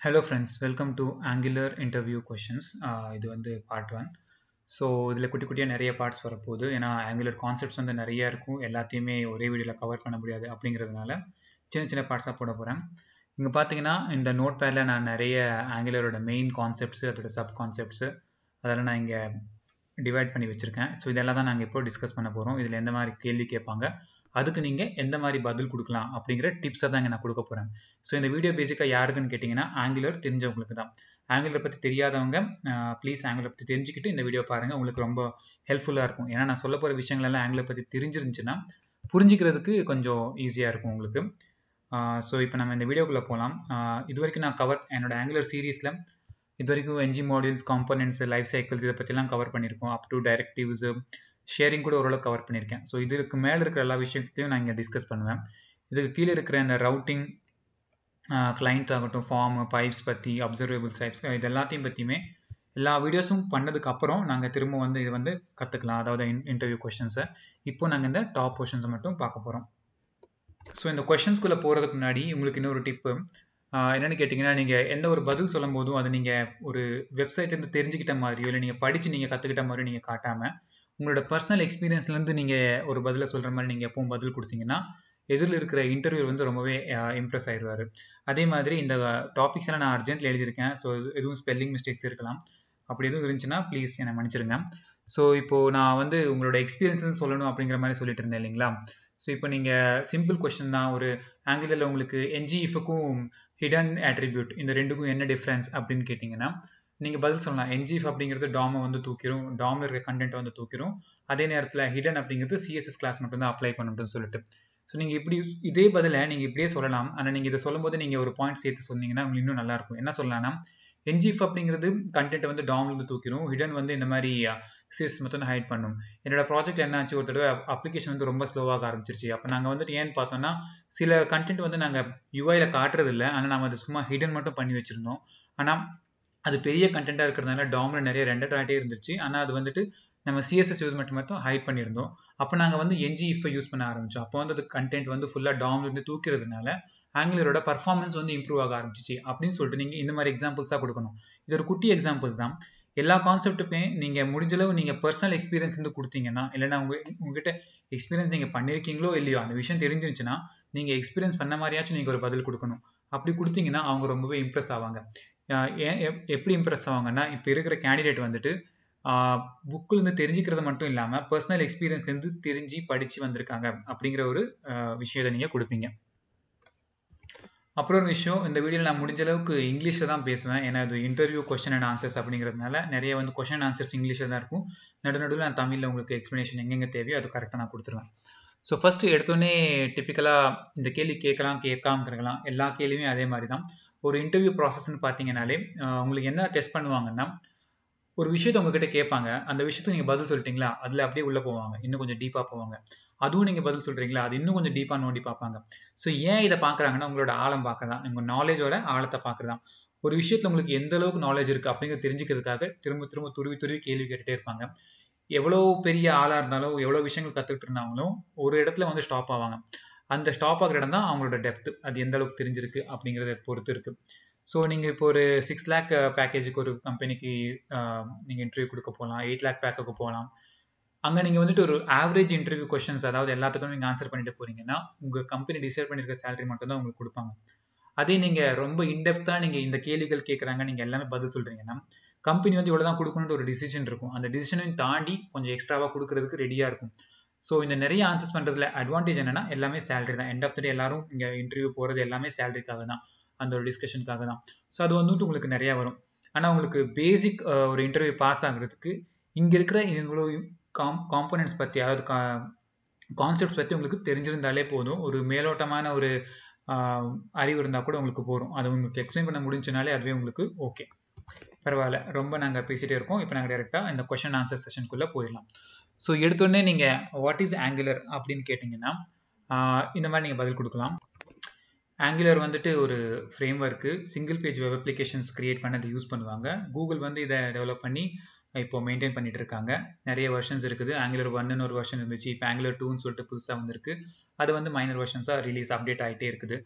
Hello friends, welcome to Angular interview questions. இது வந்து part 1. So இதில் குட்டி குட்டியாக நிறைய பார்ட்ஸ் வரப்போகுது. ஏன்னா ஆங்குலர் கான்செப்ட்ஸ் வந்து நிறைய இருக்கும், எல்லாத்தையுமே ஒரே வீடியோவில் கவர் பண்ண முடியாது அப்படிங்கிறதுனால சின்ன சின்ன பார்ட்ஸாக போட போகிறேன். இங்கே பார்த்தீங்கன்னா இந்த நோட் பேடில் நான் நிறைய ஆங்குலரோட மெயின் கான்செப்ட்ஸு, அதோட சப் கான்செப்ட்ஸு அதெல்லாம் நான் இங்கே டிவைட் பண்ணி வச்சுருக்கேன். ஸோ இதெல்லாம் தான் நாங்கள் இப்போ டிஸ்கஸ் பண்ண போகிறோம். இதில் எந்த மாதிரி கேள்வி கேட்பாங்க, அதுக்கு நீங்கள் எந்த மாதிரி பதில் கொடுக்கலாம் அப்படிங்கிற டிப்ஸை தான் இங்கே நான் கொடுக்க போகிறேன். ஸோ இந்த வீடியோ பேசிக்காக யாருக்குன்னு கேட்டிங்கன்னா ஆங்குலர் தெரிஞ்சவங்களுக்கு தான். ஆங்குலரை பற்றி தெரியாதவங்க ப்ளீஸ் ஆங்குலரை பற்றி தெரிஞ்சுக்கிட்டு இந்த வீடியோ பாருங்கள், உங்களுக்கு ரொம்ப ஹெல்ப்ஃபுல்லாக இருக்கும். ஏன்னா நான் சொல்ல போகிற விஷயங்கள் எல்லாம் ஆங்குலரை பற்றி தெரிஞ்சிருந்துச்சுன்னா புரிஞ்சிக்கிறதுக்கு கொஞ்சம் ஈஸியாக இருக்கும் உங்களுக்கு. ஸோ இப்போ நம்ம இந்த வீடியோக்குள்ளே போகலாம். இது வரைக்கும் நான் என்னோட ஆங்குலர் சீரீஸில் இது வரைக்கும் NG modules, components, life cycles இதை பற்றிலாம் கவர் பண்ணியிருக்கோம். அப் டு டைரக்டிவ்ஸ், ஷேரிங் கூட ஓரளவு கவர் பண்ணியிருக்கேன். ஸோ இதுக்கு மேலே இருக்கிற எல்லா விஷயத்தையும் நான் இங்கே டிஸ்கஸ் பண்ணுவேன். இதுக்கு கீழே இருக்கிற இந்த ரவுட்டிங், கிளைண்ட் ஆகட்டும், ஃபார்ம், பைப்ஸ் பற்றி, அப்சர்வேபிள்ஸ் டைப்ஸ், இது எல்லாத்தையும் பற்றியுமே எல்லா வீடியோஸும் பண்ணதுக்கு அப்புறம் நாங்கள் திரும்ப வந்து இது வந்து கற்றுக்கலாம், அதாவது இன்டர்வியூ கொஷின்ஸை. இப்போ நாங்கள் இந்த டாப் கொஷின்ஸை மட்டும் பார்க்க போகிறோம். ஸோ இந்த கொஷின்ஸ்குள்ளே போகிறதுக்கு முன்னாடி உங்களுக்கு இன்னொரு டிப்பு என்னென்னு கேட்டிங்கன்னா, நீங்கள் எந்த ஒரு பதில் சொல்லும் போதும் அதை நீங்கள் ஒரு வெப்சைட்லேருந்து தெரிஞ்சுக்கிட்ட மாதிரியோ இல்லை நீங்கள் படித்து நீங்கள் கற்றுக்கிட்ட மாதிரியோ நீங்கள் காட்டாமல் உங்களோட பர்சனல் எக்ஸ்பீரியன்ஸ்லேருந்து நீங்கள் ஒரு பதிலை சொல்கிற மாதிரி நீங்கள் எப்பவும் பதில் கொடுத்தீங்கன்னா எதிரில் இருக்கிற இன்டர்வியூ வந்து ரொம்பவே இம்ப்ரெஸ் ஆயிடுவார். அதே மாதிரி இந்த டாபிக்ஸ் எல்லாம் நான் அர்ஜென்ட்டில் எழுதியிருக்கேன். ஸோ எதுவும் ஸ்பெல்லிங் மிஸ்டேக்ஸ் இருக்கலாம், அப்படி எதுவும் இருந்துச்சுன்னா ப்ளீஸ் என்னை மன்னிச்சிருங்க. ஸோ இப்போது நான் வந்து உங்களோட எக்ஸ்பீரியன்ஸ் சொல்லணும் அப்படிங்கிற மாதிரி சொல்லிட்டு இருந்தேன் இல்லைங்களா. ஸோ இப்போ நீங்கள் சிம்பிள் கொஸ்டின் தான், ஒரு ஆங்கிளில் உங்களுக்கு என்ஜிஎஃப்க்கும் ஹிடன் அட்ரிபியூட் இந்த ரெண்டுக்கும் என்ன டிஃப்ரென்ஸ் அப்படின்னு கேட்டிங்கன்னா நீங்கள் பதில் சொல்லலாம். என்ஜிஎஃப் அப்படிங்கிறது டாமை வந்து தூக்கிடும், டாமில் இருக்கிற கண்டென்ட் வந்து தூக்கிடும். அதே நேரத்தில் ஹிடன் அப்படிங்கிறது சிஎஸ்எஸ் கிளாஸ் மட்டும்தான் அப்ளை பண்ணணும்னு சொல்லிட்டு. ஸோ நீங்கள் இப்படி இதே பதிலை நீங்கள் இப்படியே சொல்லலாம். ஆனால் நீங்கள் இதை சொல்லும் போது நீங்கள் ஒரு பாயிண்ட் சேர்த்து சொன்னீங்கன்னா உங்களுக்கு இன்னும் நல்லாயிருக்கும். என்ன சொல்லலாம்னா, என்ஜிஎஃப் அப்படிங்கிறது கண்டென்ட் வந்து டாம்லேருந்து தூக்கிடும், ஹிடன் வந்து இந்த மாதிரி சிஎஸ்எஸ் மட்டும் ஹைட் பண்ணும். என்னோட ப்ராஜெக்ட் என்ன ஆச்சு, ஒரு தடவை அப்ளிகேஷன் வந்து ரொம்ப ஸ்லோவாக ஆரம்பிச்சிருச்சு. அப்போ நாங்கள் வந்துட்டு ஏன்னு பார்த்தோம்னா சில கண்டென்ட் வந்து நாங்கள் யூஐயில் காட்டுறது இல்லை, ஆனால் நம்ம அதை சும்மா ஹிடன் மட்டும் பண்ணி வச்சுருந்தோம். ஆனால் அது பெரிய கண்டென்ட்டாக இருக்கிறதுனால டாமில் நிறைய ரெண்டட் ஆகிட்டே இருந்துச்சு. ஆனால் அது வந்துட்டு நம்ம சிஎஸ்எஸ் யூஸ் மட்டும் ஹைட் பண்ணியிருந்தோம். அப்போ நாங்கள் வந்து என்ஜிஎஃப்ஐ யூஸ் பண்ண ஆரம்பித்தோம். அப்போ வந்து அது கண்டென்ட் வந்து ஃபுல்லாக டாம்லேருந்து தூக்கிறதுனால ஆங்குலரோட பர்ஃபார்மன்ஸ் வந்து இம்ப்ரூவ் ஆக ஆரம்பிச்சிச்சு அப்படின்னு சொல்லிட்டு நீங்கள் இந்த மாதிரி எக்ஸாம்பிள்ஸாக கொடுக்கணும். இது ஒரு குட்டி எக்ஸாம்பிள்ஸ் தான். எல்லா கான்செப்ட்டுமே நீங்கள் முடிஞ்சளவு நீங்கள் பர்சனல் எக்ஸ்பீரியன்ஸ் வந்து கொடுத்தீங்கன்னா, இல்லைன்னா உங்ககிட்ட எக்ஸ்பீரியன்ஸ் நீங்கள் பண்ணியிருக்கீங்களோ இல்லையோ அந்த விஷயம் தெரிஞ்சிருச்சுன்னா நீங்கள் எக்ஸ்பீரியன்ஸ் பண்ண மாதிரியாச்சும் நீங்கள் ஒரு பதில் கொடுக்கணும். அப்படி கொடுத்தீங்கன்னா அவங்க ரொம்பவே இம்ப்ரெஸ் ஆவாங்க. எப்படி இம்ப்ரெஸ் ஆவாங்கன்னா, இப்போ இருக்கிற கேண்டிடேட் வந்துட்டு புக்கிலேருந்து தெரிஞ்சுக்கிறது மட்டும் இல்லாமல் பர்சனல் எக்ஸ்பீரியன்ஸ்லேருந்து தெரிஞ்சு படித்து வந்திருக்காங்க அப்படிங்கிற ஒரு விஷயத்தை நீங்கள் கொடுப்பீங்க. அப்புறம் ஒரு விஷயம், இந்த வீடியோவில் நான் முடிஞ்ச அளவுக்கு இங்கிலீஷில் தான் பேசுவேன். ஏன்னா அது இன்டர்வியூ கொஸ்டின் அண்ட் ஆன்சர்ஸ் அப்படிங்கிறதுனால நிறைய வந்து கொஸ்டின் அண்ட் ஆன்சர்ஸ் இங்கிலீஷில் தான் இருக்கும். நடுநடுவில் நான் தமிழில் உங்களுக்கு எக்ஸ்ப்ளனேஷன் எங்கெங்கே தேவையோ அது கரெக்டாக நான் கொடுத்துருவேன். ஸோ ஃபஸ்ட்டு எடுத்தோடனே டிப்பிக்கலாக இந்த கேள்வி கேட்கலாம் கேட்காம இருக்கலாம், எல்லா கேள்வியும் அதே மாதிரி தான். ஒரு இன்டர்வியூ ப்ராசஸ்ன்னு பார்த்தீங்கன்னாலே உங்களுக்கு என்ன டெஸ்ட் பண்ணுவாங்கன்னா, ஒரு விஷயத்தை உங்ககிட்ட கேட்பாங்க, அந்த விஷயத்துக்கு நீங்கள் பதில் சொல்லிட்டீங்களா அதில் அப்படியே உள்ளே போவாங்க, இன்னும் கொஞ்சம் டீப்பாக போவாங்க. அதுவும் நீங்கள் பதில் சொல்கிறீங்களா அது இன்னும் கொஞ்சம் டீப்பாக நோண்டி பார்ப்பாங்க. ஸோ ஏன் இதை பார்க்குறாங்கன்னா உங்களோட ஆழம் பார்க்க தான், உங்கள் நாலேஜோட ஆழத்தை பார்க்குறதான். ஒரு விஷயத்தில் உங்களுக்கு எந்த அளவுக்கு நாலேஜ் இருக்குது அப்படிங்கிறத தெரிஞ்சுக்கிறதுக்காக திரும்ப திரும்ப துருவி கேள்வி கேட்டுகிட்டே இருப்பாங்க. எவ்வளோ பெரிய ஆளாக இருந்தாலும் எவ்வளோ விஷயங்கள் கற்றுக்கிட்டு இருந்தாலும் ஒரு இடத்துல வந்து ஸ்டாப் ஆவாங்க. அந்த ஸ்டாப் ஆகிற இடம் தான் அவங்களோட டெப்த், அது எந்த அளவுக்கு தெரிஞ்சிருக்கு அப்படிங்கிறத பொறுத்து இருக்குது. ஸோ நீங்கள் இப்போ ஒரு 6 lakh பேக்கேஜுக்கு ஒரு கம்பெனிக்கு நீங்கள் இன்டர்வியூ கொடுக்க போகலாம், 8 lakh பேக்குக்கு போகலாம். அங்கே நீங்கள் வந்துட்டு ஒரு ஆவரேஜ் இன்டர்வியூ கொஸ்டின்ஸ், அதாவது எல்லாத்துக்கும் நீங்கள் ஆன்சர் பண்ணிட்டு போகிறீங்கன்னா உங்கள் கம்பெனி டிசைட் பண்ணியிருக்க சேலரி மட்டும் தான் உங்களுக்கு கொடுப்பாங்க. அதே நீங்கள் ரொம்ப இன்டெப்த்தாக நீங்கள் இந்த கேள்விகள் கேட்குறாங்க, நீங்கள் எல்லாமே பதில் சொல்கிறீங்கன்னா கம்பெனி வந்து இவ்வளோ தான் கொடுக்கணுன்ற ஒரு டிசிஷன் இருக்கும். அந்த டிசிஷனையும் தாண்டி கொஞ்சம் எக்ஸ்ட்ராவாக கொடுக்கறதுக்கு ரெடியாக இருக்கும். ஸோ இந்த நிறைய ஆன்சர்ஸ் பண்ணுறதுல அட்வான்டேஜ் என்னென்னா எல்லாமே சேலரி தான். எண்ட் ஆஃப் த டே எல்லாரும் இங்கே இன்டர்வியூ போகிறது எல்லாமே சேலரிக்காக தான், அந்த ஒரு டிஸ்கஷனுக்காக தான். ஸோ அது வந்துட்டு உங்களுக்கு நிறையா வரும். ஆனால் உங்களுக்கு பேசிக் ஒரு இன்டர்வியூ பாஸ் ஆகிறதுக்கு இங்கே இருக்கிற இவ்வளோ காம்போனன்ட்ஸ் பற்றி, அதாவது கான்செப்ட்ஸ் பற்றி உங்களுக்கு தெரிஞ்சிருந்தாலே போதும். ஒரு மேலோட்டமான ஒரு அறிவு இருந்தால் கூட உங்களுக்கு போகும். அதை உங்களுக்கு எக்ஸ்பிளைன் பண்ண முடிஞ்சுனாலே அதுவே உங்களுக்கு ஓகே, பரவாயில்ல. ரொம்ப நாங்கள் பேசிகிட்டே இருக்கோம். இப்போ நாங்கள் டேரெக்டாக இந்த கொஷின் ஆன்சர் செஷனுக்குள்ளே போயிடலாம். ஸோ எடுத்தோடனே நீங்கள் வாட் இஸ் ஆங்குலர் அப்படின்னு கேட்டிங்கன்னா இந்த மாதிரி நீங்கள் பதில் கொடுக்கலாம். ஆங்குலர் வந்துட்டு ஒரு frame work, single page web applications create பண்ண அதை யூஸ் பண்ணுவாங்க. கூகுள் வந்து இதை டெவலப் பண்ணி இப்போ மெயின்டைன் பண்ணிட்டு இருக்காங்க. நிறைய வெர்ஷன்ஸ் இருக்குது. ஆங்குலர் 1ன்னு ஒரு வெர்ஷன் இருந்துச்சு, இப்போ ஆங்குலர் 2ன்னு சொல்லிட்டு புதுசாக வந்துருக்கு. அது வந்து மைனர் வெர்ஷன்ஸாக ரிலீஸ் அப்டேட் ஆகிட்டே இருக்குது.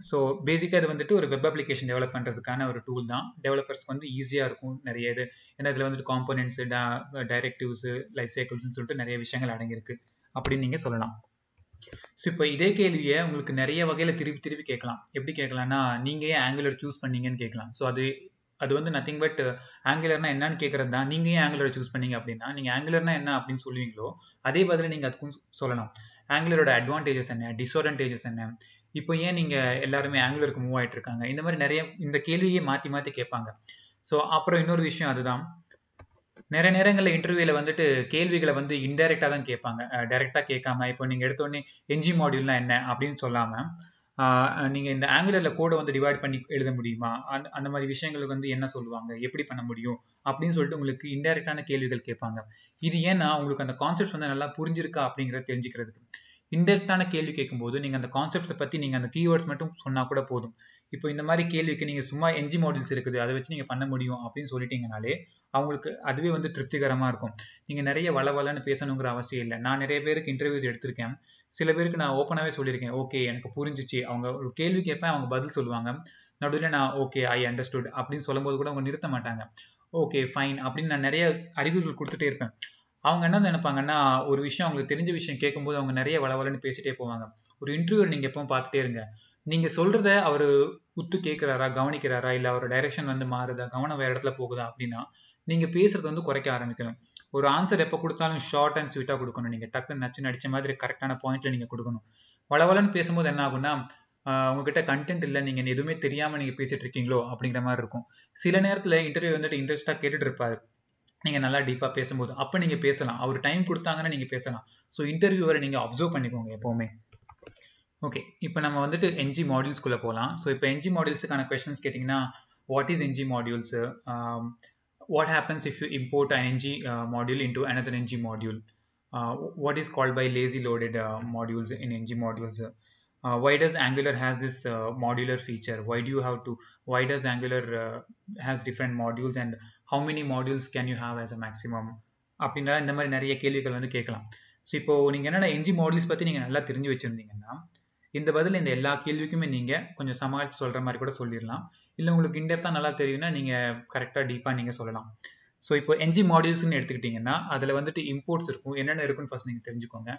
ஸோ பேசிக்காக இது வந்துட்டு ஒரு வெப் அப்ளிகேஷன் டெவலப் பண்ணுறதுக்கான ஒரு டூல் தான். டெவலப்பர்ஸ்க்கு வந்து ஈஸியாக இருக்கும் நிறைய இது. ஏன்னா இதில் வந்துட்டு காம்போனன்ட்ஸு, டைரக்டிவ்ஸு, லைஃப் சைக்கிள்ஸ்னு சொல்லிட்டு நிறைய விஷயங்கள் அடங்கியிருக்கு அப்படின்னு நீங்கள் சொல்லலாம். ஸோ இப்போ இதே கேள்வியை உங்களுக்கு நிறைய வகையில் திருப்பி திருப்பி கேட்கலாம். எப்படி கேட்கலாம்னா, நீங்கள் ஏன் ஆங்குலர் சூஸ் பண்ணீங்கன்னு கேட்கலாம். ஸோ அது வந்து நத்திங் பட் ஆங்குலர்னா என்னன்னு கேட்கறது தான். நீங்கள் ஏன் ஆங்குலர் சூஸ் பண்ணீங்க அப்படின்னா, நீங்கள் ஆங்குலர்னா என்ன அப்படின்னு சொல்லுவீங்களோ அதே பதில் நீங்கள் அதுக்கும் சொல்லலாம். ஆங்குலரோட அட்வான்டேஜஸ் என்ன, டிஸ்அட்வான்டேஜஸ் என்ன, இப்போ ஏன் நீங்கள் எல்லாருமே ஆங்குலருக்கு மூவ் ஆகிட்டு இருக்காங்க, இந்த மாதிரி நிறைய இந்த கேள்வியை மாற்றி மாற்றி கேட்பாங்க. ஸோ அப்புறம் இன்னொரு விஷயம் அதுதான், நிறைய நேரங்களில் இன்டர்வியூல வந்துட்டு கேள்விகளை வந்து இன்டைரக்டா தான் கேட்பாங்க. டைரக்டா கேட்காம, இப்போ நீங்க எடுத்தோடனே என்ஜி மாடியூல்னா என்ன அப்படின்னு சொல்லாம, நீங்க இந்த ஆங்குலர்ல கோடை வந்து டிவைட் பண்ணி எழுத முடியுமா, அந்த மாதிரி விஷயங்களுக்கு வந்து என்ன சொல்லுவாங்க, எப்படி பண்ண முடியும் அப்படின்னு சொல்லிட்டு உங்களுக்கு இன்டைரக்டான கேள்விகள் கேட்பாங்க. இது ஏன்னா உங்களுக்கு அந்த கான்செப்ட் வந்து நல்லா புரிஞ்சிருக்கா அப்படிங்கிறத தெரிஞ்சுக்கிறதுக்கு. இன்டைரக்டான கேள்வி கேட்கும்போது நீங்க அந்த கான்செப்ட்ஸை பத்தி நீங்க அந்த கீவேர்ட்ஸ் மட்டும் சொன்னா கூட போதும். இப்போ இந்த மாதிரி கேள்விக்கு நீங்க சும்மா என்ஜி மாடியூல்ஸ் இருக்குது, அதை வச்சு நீங்க பண்ண முடியும் அப்படின்னு சொல்லிட்டீங்கனாலே அவங்களுக்கு அதுவே வந்து திருப்திகரமா இருக்கும். நீங்க நிறைய வளவலன்னு பேசணுங்கிற அவசியம் இல்லை. நான் நிறைய பேருக்கு இன்டர்வியூஸ் எடுத்திருக்கேன். சில பேருக்கு நான் ஓப்பனாவே சொல்லியிருக்கேன், ஓகே எனக்கு புரிஞ்சிச்சு. அவங்க ஒரு கேள்வி கேட்பேன், அவங்க பதில் சொல்லுவாங்க. நடுவில் நான் ஓகே ஐ அண்டர்ஸ்டுட் அப்படின்னு சொல்லும்போது கூட அவங்க நிறுத்த மாட்டாங்க. ஓகே ஃபைன் அப்படின்னு நான் நிறைய அறிகுறிகள் கொடுத்துட்டே இருப்பேன். அவங்க என்ன நினைப்பாங்கன்னா, ஒரு விஷயம் அவங்களுக்கு தெரிஞ்ச விஷயம் கேட்கும்போது அவங்க நிறைய வளவலன்னு பேசிட்டே போவாங்க. ஒரு இன்டர்வியூ நீங்க எப்பவும் பார்த்துட்டே இருங்க. நீங்க சொல்றத அவரு உத்து கேட்கிறாரா, கவனிக்கிறாரா, இல்ல அவரோட டைரக்ஷன் வந்து மாறுதா, கவனம் வேற இடத்துல போகுதா அப்படின்னா நீங்க பேசுறது வந்து குறைக்க ஆரம்பிக்கணும். ஒரு ஆன்சர் எப்ப கொடுத்தாலும் ஷார்ட் அண்ட் ஸ்வீட்டா கொடுக்கணும். நீங்க டக்குன்னு நச்சு நடிச்ச மாதிரி கரெக்டான பாயிண்ட்ல நீங்க கொடுக்கணும். வளவலன்னு பேசும்போது என்ன ஆகும்னா, உங்ககிட்ட கண்டென்ட் இல்லை, நீங்க எதுவுமே தெரியாம நீங்க பேசிட்டு இருக்கீங்களோ அப்படிங்கிற மாதிரி இருக்கும். சில நேரத்துல இன்டர்வியூ வந்துட்டு இன்ட்ரெஸ்டா கேட்டுட்டு இருப்பாரு. நீங்க நல்லா டீப்பா பேசும்போது அப்ப நீங்க பேசலாம். அவர் டைம் கொடுத்தாங்கன்னா நீங்க பேசலாம். ஸோ இன்டர்வியூவரை நீங்க அப்சர்வ் பண்ணிக்கோங்க எப்பவுமே. ஓகே, இப்போ நம்ம வந்துட்டு என்ஜி மாடியூல்ஸ்குள்ள போகலாம். ஸோ இப்போ என்ஜி மாடியூல்ஸுக்கான கொஸ்டின்ஸ் கேட்டிங்கன்னா, what is NG modules, what happens if you import an ng module into another ng module, what is called by lazy loaded modules in ng modules, why does Angular has this modular feature, why does Angular has different modules, and how many modules can you have as a maximum அப்படின்ற இந்த மாதிரி நிறைய கேள்விகள் வந்து கேட்கலாம். So இப்போ நீங்க என்னென்ன என்ஜி மாடியூல்ஸ் பத்தி நீங்க நல்லா தெரிஞ்சு வச்சிருந்தீங்கன்னா இந்த பதில் இந்த எல்லா கேள்விக்குமே நீங்க கொஞ்சம் சமாளித்து சொல்ற மாதிரி கூட சொல்லிடலாம். இல்லை உங்களுக்கு இன்டெப்தா நல்லா தெரியும்னா நீங்க கரெக்டா டீப்பா நீங்க சொல்லலாம். ஸோ இப்போ என்ஜி மாடியூல்ஸ்ன்னு எடுத்துக்கிட்டீங்கன்னா அதுல வந்துட்டு இம்போர்ட்ஸ் இருக்கும், என்னென்ன இருக்குன்னு ஃபர்ஸ்ட் நீங்க தெரிஞ்சுக்கோங்க.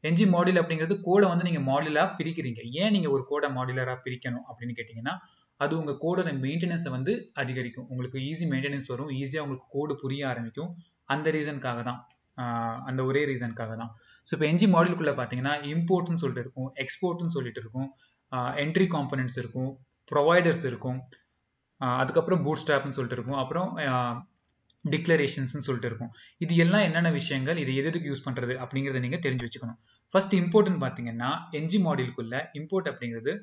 என்ஜி மாடியூல் அப்படிங்கிறது கோடை வந்து நீங்க மாடியூலா பிரிக்கிறீங்க. ஏன் நீங்க ஒரு கோடை மாடியூலரா பிரிக்கணும் அப்படின்னு கேட்டீங்கன்னா, அது உங்க கோடோட மெயின்டெனன்ஸை வந்து அதிகரிக்கும். உங்களுக்கு ஈஸி மெயின்டெனன்ஸ் வரும், ஈஸியா உங்களுக்கு கோடு புரிய ஆரம்பிக்கும். அந்த ரீசனுக்காக தான், அந்த ஒரே ரீசனுக்காக தான். ஸோ இப்போ என்ஜி மாடியூலுக்குள்ள பார்த்தீங்கன்னா இம்போர்ட்னு சொல்லிட்டு இருக்கும், எக்ஸ்போர்ட்னு சொல்லிட்டு இருக்கும், என்ட்ரி காம்பனன்ட்ஸ் இருக்கும், ப்ரொவைடர்ஸ் இருக்கும், அதுக்கப்புறம் பூட் ஸ்ட்ராப்னு சொல்லிட்டு இருக்கும், அப்புறம் டிக்ளரேஷன்ஸ்னு சொல்லிட்டு இருக்கும். இது எல்லாம் என்னென்ன விஷயங்கள், இது எதுக்கு யூஸ் பண்றது அப்படிங்கிறத நீங்க தெரிஞ்சு வச்சுக்கணும். ஃபர்ஸ்ட் இம்போர்ட்னு பார்த்தீங்கன்னா என்ஜி மாடியூலுக்குள்ள இம்போர்ட் அப்படிங்கிறது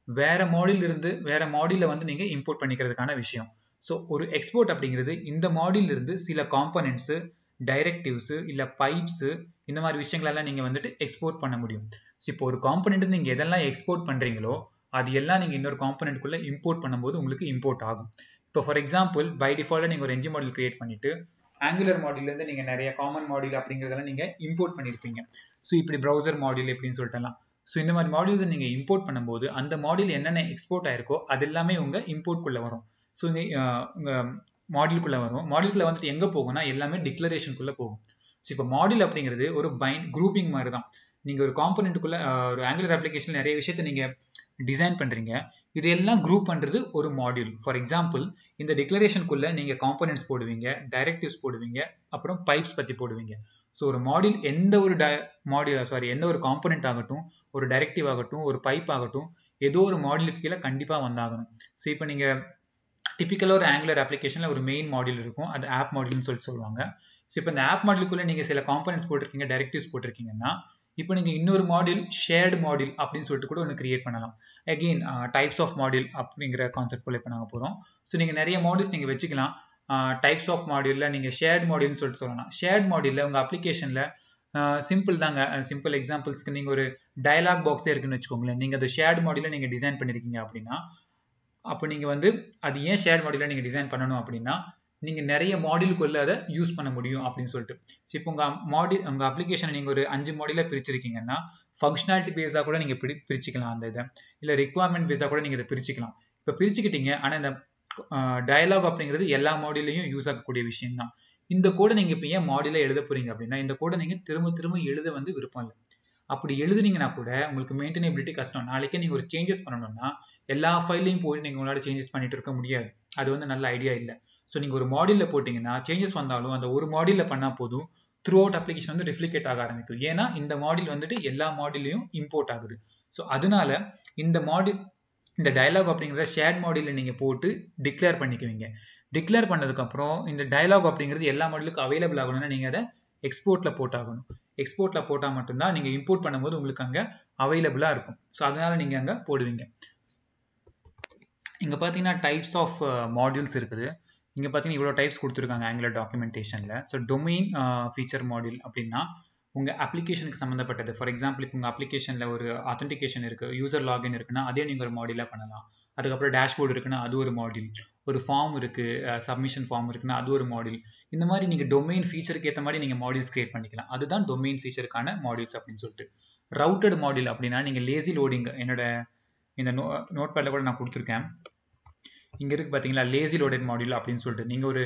வேற மாடியூல் இருந்து வேற மாடியூல வந்து நீங்க இம்போர்ட் பண்ணிக்கிறதுக்கான விஷயம். ஸோ ஒரு எக்ஸ்போர்ட் அப்படிங்கிறது இந்த மாடியூல் இருந்து சில காம்பனன்ட்ஸ், டைரக்டிவ்ஸ், இல்ல பைப்ஸ், இந்த மாதிரி விஷயங்களெல்லாம் நீங்க வந்துட்டு எக்ஸ்போர்ட் பண்ண முடியும். ஸோ இப்போ ஒரு காம்பனன்ட் நீங்க எதெல்லாம் எக்ஸ்போர்ட் பண்றீங்களோ அது எல்லாம் நீங்க இன்னொரு காம்பனன்ட்குள்ள இம்போர்ட் பண்ணும்போது உங்களுக்கு இம்போர்ட் ஆகும். இப்போ ஃபார் எக்ஸாம்பிள் பை டிஃபால்ட்டா நீங்க ஒரு என்ஜி மாடியூல் கிரியேட் பண்ணிட்டு ஆங்குலர் மாடியூல்ல இருந்து நீங்க நிறைய காமன் மாடியூல் அப்படிங்கிறதெல்லாம் நீங்க இம்போர்ட் பண்ணிருப்பீங்க. ஸோ இப்படி ப்ரௌசர் மாடியூல் எப்படின்னு சொல்லிட்டலாம். ஸோ இந்த மாதிரி மாடியூல்ஸ் நீங்க இம்போர்ட் பண்ணும்போது அந்த மாடியூல் என்னென்ன எக்ஸ்போர்ட் ஆயிருக்கோ அது எல்லாமே உங்க இம்போர்ட்குள்ள வரும். ஸோ உங்க மாடியூலுக்குள்ள வரும். மாடியூலுக்குள்ள வந்துட்டு எங்க போகும்னா எல்லாமே டிக்ளரேஷனுக்குள்ள போகும். ஸோ இப்போ மாடியூல் அப்படிங்கிறது ஒரு குரூப்பிங் மாதிரி தான். நீங்க ஒரு காம்பனன்ட்டுக்குள்ள ஒரு ஆங்குலர் அப்ளிகேஷன் நிறைய விஷயத்த நீங்க டிசைன் பண்றீங்க, இது எல்லாம் குரூப் பண்றது ஒரு மாடியூல். ஃபார் எக்ஸாம்பிள் இந்த டிக்ளரேஷனுக்குள்ள நீங்க காம்பனன்ட்ஸ் போடுவீங்க, டைரக்டிவ்ஸ் போடுவீங்க, அப்புறம் பைப்ஸ் பத்தி போடுவீங்க. ஸோ ஒரு மாடியூல் எந்த ஒரு காம்பனன்ட் ஆகட்டும், ஒரு டைரக்டிவ் ஆகட்டும், ஒரு பைப் ஆகட்டும், ஏதோ ஒரு மாடியூலுக்கு கீழே கண்டிப்பா வந்தாகணும். ஸோ இப்போ நீங்க டிபிக்கலா ஒரு ஆங்குலர் அப்ளிகேஷன்ல ஒரு மெயின் மாடியூல் இருக்கும், அது ஆப் மாடியூல்னு சொல்லுவாங்க. ஸோ இப்போ இந்த ஆப் மாடியூலுக்குள்ள நீங்க சில காம்பனன்ட்ஸ் போட்டிருக்கீங்க, டைரக்டிவ்ஸ் போட்டிருக்கீங்கன்னா இப்போ நீங்க இன்னொரு மாடியூல் ஷேர்டு மாடியூல் அப்படின்னு சொல்லிட்டு கூட ஒன்று கிரியேட் பண்ணலாம். அகெயின் டைப்ஸ் ஆஃப் மாடியூல் அப்படிங்கிற கான்செப்ட் போல இப்போ நாங்கள் போகிறோம். ஸோ நீங்கள் நிறைய மாடியூல்ஸ் நீங்கள் வச்சுக்கலாம். டைப்ஸ் ஆஃப் மாடியூலில் நீங்கள் ஷேர்டு மாடியூல்னு சொல்லிட்டு சொல்லலாம். ஷேர்டு மாடியூலில் உங்கள் அப்ளிகேஷனில் சிம்பிள் தாங்க. சிம்பிள் எக்ஸாம்பிள்ஸ்க்கு நீங்கள் ஒரு டயலாக் பாக்ஸே இருக்குன்னு வச்சுக்கோங்களேன். நீங்கள் அந்த ஷேர்டு மாடியூலில் நீங்கள் டிசைன் பண்ணியிருக்கீங்க அப்படின்னா அப்போ நீங்கள் வந்து அது ஏன் ஷேர்டு மாடியூலில் நீங்கள் டிசைன் பண்ணணும் அப்படின்னா நீங்கள் நிறைய மாடியூலுக்குள்ள அதை யூஸ் பண்ண முடியும் அப்படின்னு சொல்லிட்டு. ஸோ இப்போ உங்கள் அப்ளிகேஷனை நீங்கள் ஒரு 5 மாடியூலாக பிரிச்சிருக்கீங்கன்னா ஃபங்க்ஷனாலிட்டி பேஸாக கூட நீங்கள் பிரிச்சுக்கலாம் அந்த இதை, இல்லை ரிக்வயர்மெண்ட் பேஸாக கூட நீங்கள் இதை பிரிச்சுக்கலாம். இப்போ பிரிச்சுக்கிட்டீங்க, ஆனால் இந்த டயலாக் அப்படிங்கிறது எல்லா மாடியூலையும் யூஸ் ஆகக்கூடிய விஷயம் தான். இந்த கோடை நீங்கள் இப்போ ஏன் மாடியூலில் எழுத போறீங்க அப்படின்னா, இந்த கோடை நீங்கள் திரும்ப திரும்ப எழுத வந்து விருப்பம் இல்லை. அப்படி எழுதுனீங்கன்னா கூட உங்களுக்கு மெயின்டெனபிலிட்டி கஷ்டம். நாளைக்கே நீங்கள் ஒரு சேஞ்சஸ் பண்ணணும்னா எல்லா ஃபைலையும் போயிட்டு நீங்கள் உங்களால் சேஞ்சஸ் பண்ணிட்டு இருக்க முடியாது. அது வந்து நல்ல ஐடியா இல்லை. ஸோ நீங்கள் ஒரு மாடியூலில் போட்டிங்கன்னா சேஞ்சஸ் வந்தாலும் அந்த ஒரு மாடியூலில் பண்ணால் போதும், த்ரூ அவுட் அப்ளிகேஷன் வந்து ரிஃப்ளிகேட் ஆக ஆரம்பிக்கும். ஏன்னா இந்த மாடியூல் வந்துட்டு எல்லா மாடியூலையும் இம்போர்ட் ஆகுது. ஸோ அதனால இந்த மாடியூல், இந்த டயலாக் அப்படிங்கிறத ஷேர்ட் மாடியூலில் நீங்கள் போட்டு டிக்ளேர் பண்ணிக்குவீங்க. டிக்ளேர் பண்ணதுக்கப்புறம் இந்த டயலாக் அப்படிங்கிறது எல்லா மாடியூலுக்கும் அவைலபிள் ஆகணும்னா நீங்கள் அதை எக்ஸ்போர்ட்டில் போட்டாகணும். எக்ஸ்போர்ட்டில் போட்டால் மட்டும்தான் நீங்கள் இம்போர்ட் பண்ணும்போது உங்களுக்கு அங்கே அவைலபிளாக இருக்கும். ஸோ அதனால நீங்கள் அங்கே போடுவீங்க. இங்கே பார்த்தீங்கன்னா டைப்ஸ் ஆஃப் மாடியூல்ஸ் இருக்குது. இங்கே பார்த்தீங்கன்னா இவ்வளோ டைப்ஸ் கொடுத்துருக்காங்க ஆங்குலர் டாக்குமெண்டேஷனில். ஸோ டொமைன் ஃபீச்சர் மாடியூல் அப்படின்னா உங்கள் அப்ளிகேஷனுக்கு சம்மந்தப்பட்டது. ஃபார் எக்ஸாம்பிள் இப்போ உங்கள் அப்ளிகேஷனில் ஒரு ஆத்தென்டிகேஷன் இருக்குது, யூசர் லாகின் இருக்குன்னா அதே நீங்கள் ஒரு மாடியூலாக பண்ணலாம். அதுக்கப்புறம் டேஷ்போர்டு இருக்குன்னா அது ஒரு மாடியூல், ஒரு ஃபார்ம் இருக்குது, சப்மிஷன் ஃபார்ம் இருக்குன்னா அது ஒரு மாடியூல். இந்த மாதிரி நீங்கள் டொமைன் ஃபீச்சருக்கு ஏற்ற மாதிரி நீங்கள் மாடியூல்ஸ் கிரியேட் பண்ணிக்கலாம். அதுதான் டொமைன் ஃபீச்சருக்கான மாடியூல்ஸ் அப்படின்னு சொல்லிட்டு. ரவுட்டட் மாடியூல் அப்படின்னா நீங்கள் லேசி லோடிங், என்னோட இந்த நோட் பேடில் கூட நான் கொடுத்துருக்கேன். இங்கே இருக்குது பார்த்தீங்களா, லேசி லோடட் மாடியூல் அப்படின்னு சொல்லிட்டு. நீங்கள் ஒரு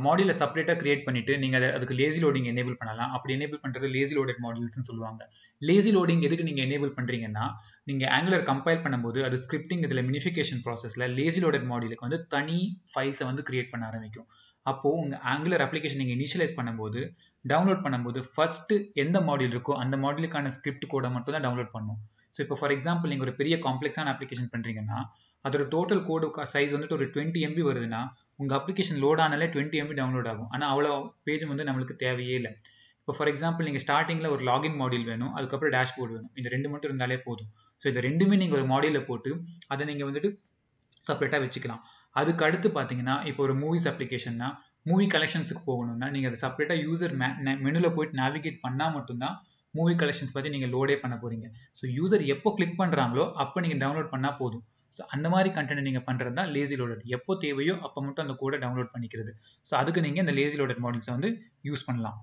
மாடியூலை செப்பரேட்டாக கிரியேட் பண்ணிட்டு நீங்கள் அதுக்கு லேசி லோடிங் எனேபிள் பண்ணலாம். அப்படி எனேபிள் பண்ணுறது லேசி லோடட் மாடியூல்ஸ்னு சொல்லுவாங்க. லேசி லோடிங் எதுக்கு நீங்கள் எனேபிள் பண்ணுறீங்கன்னா, நீங்கள் ஆங்குலர் கம்பைல் பண்ணும்போது அது ஸ்கிரிப்டிங் இதில் மினிஃபிகேஷன் ப்ராசஸில் லேசி லோடட் மாடியூலுக்கு வந்து தனி ஃபைல்ஸை வந்து கிரியேட் பண்ண ஆரம்பிக்கும். அப்போது உங்கள் ஆங்குலர் அப்ளிகேஷன் நீங்கள் இனிஷியலைஸ் பண்ணும்போது, டவுன்லோட் பண்ணும்போது ஃபர்ஸ்ட் எந்த மாடியூல் இருக்கோ அந்த மாடியூலுக்கான ஸ்கிரிப்ட் கோடை மட்டும் தான் டவுன்லோட் பண்ணும். ஸோ இப்போ ஃபார் எக்ஸாம்பிள் நீங்கள் ஒரு பெரிய காம்ப்ளெக்ஸான அப்ளிகேஷன் பண்ணுறீங்கன்னா அதோட டோட்டல் கோடு சைஸ் வந்துட்டு ஒரு 20 MB வருதுன்னா உங்கள் அப்ளிகேஷன் லோட் ஆனாலே 20 MB டவுன்லோட் ஆகும். ஆனால் அவ்வளோ பேஜ் வந்து நம்மளுக்கு தேவையே இல்லை. இப்போ ஃபார் எக்ஸாம்பிள் நீங்கள் ஸ்டார்டிங்கில் ஒரு லாகின் மாடியூல் வேணும், அதுக்கப்புறம் டேஷ்போர்டு வேணும். இந்த ரெண்டு மட்டும் இருந்தாலே போதும். ஸோ இந்த ரெண்டுமே நீங்கள் ஒரு மாடியூலில் போட்டு அதை நீங்கள் வந்துட்டு செப்பரேட்டாக வச்சுக்கலாம். அதுக்கு அடுத்து பார்த்தீங்கன்னா இப்போ ஒரு மூவிஸ் அப்ளிகேஷன்னா மூவி கலெக்ஷன்ஸுக்கு போகணும்னா நீங்கள் அதை செப்பரேட்டாக யூசர் மெனுவில் போயிட்டு நேவிகேட் பண்ணால் மட்டும்தான் மூவி கலெக்ஷன்ஸ் பற்றி நீங்கள் லோடே பண்ண போகிறீங்க. ஸோ யூசர் எப்போ கிளிக் பண்ணுறாங்களோ அப்போ நீங்கள் டவுன்லோட் பண்ணால் போதும். ஸோ அந்த மாதிரி கண்டென்ட் நீங்கள் பண்ணுறது தான் லேசி லோடட். எப்போ தேவையோ அப்போ மட்டும் அந்த கோடை டவுன்லோட் பண்ணிக்கிறது. ஸோ அதுக்கு நீங்கள் இந்த லேசி லோடட் மாடியூல்ஸை வந்து யூஸ் பண்ணலாம்.